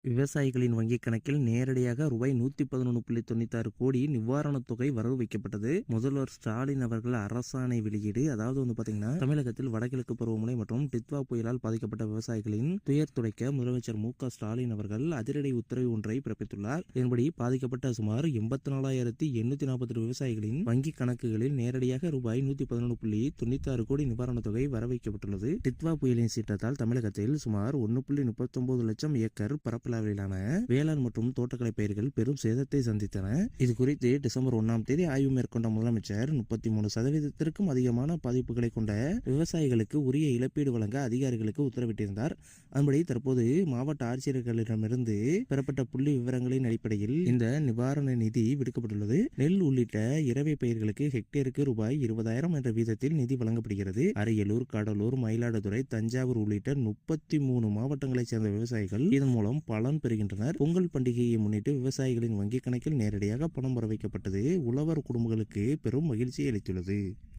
விவசாயிகளின் வங்கிக் கணக்கில் நேரடியாக ரூபாய் 111.96 கோடி நிவாரணத் தொகை வரவு வைக்கப்பட்டது. முதல்வர் ஸ்டாலின் அவர்கள் அரசாணை வெளியீடு. அதாவது பாத்தீங்கன்னா, தமிழகத்தில் வடகிழக்கு பருவமழை மற்றும் டித்வா புயலால் பாதிக்கப்பட்ட விவசாயிகளின் துயர் துடைக்க முதலமைச்சர் மு.க.ஸ்டாலின் அவர்கள் அதிரடி உத்தரவு ஒன்றை பிறப்பித்துள்ளார். இதன்படி பாதிக்கப்பட்ட சுமார் 84,848 விவசாயிகளின் வங்கிக் கணக்குகளில் நேரடியாக ரூபாய் 111.96 கோடி நிவாரணத் தொகை வரவைக்கப்பட்டுள்ளது. டித்வா புயலின் சீற்றத்தால் தமிழகத்தில் சுமார் 1.39 லட்சம் ஏக்கர் பரப்பளவிலான வேளாண் மற்றும் தோட்டக்கலை பயிர்கள் பெரும் சேதத்தை சந்தித்தன. இது குறித்து டிசம்பர் 1ஆம் தேதி ஆய்வு மேற்கொண்ட முதலமைச்சர் 33% அதிகமான பாதிப்புகளை கொண்ட விவசாயிகளுக்கு உரிய இழப்பீடு வழங்க அதிகாரிகளுக்கு உத்தரவிட்டிருந்தார். அதன்படி தற்போது மாவட்ட ஆட்சியர்களிடமிருந்து பெறப்பட்ட புள்ளி விவரங்களின் அடிப்படையில் இந்த நிவாரண நிதி விடுக்கப்பட்டுள்ளது. நெல் உள்ளிட்ட இரவை பயிர்களுக்கு ஹெக்டேருக்கு ரூபாய் 20,000 என்ற வீதத்தில் நிதி வழங்கப்படுகிறது. அரியலூர், கடலூர், மயிலாடுதுறை, தஞ்சாவூர் உள்ளிட்ட 33 மாவட்டங்களைச் சேர்ந்த விவசாயிகள் இதன் மூலம் பலன் பெறுகின்றனர். பொங்கல் பண்டிகையை முன்னிட்டு விவசாயிகளின் வங்கிக் கணக்கில் நேரடியாக பணம் வர வைக்கப்பட்டது உழவர் குடும்பங்களுக்கு பெரும் மகிழ்ச்சியை அளித்துள்ளது.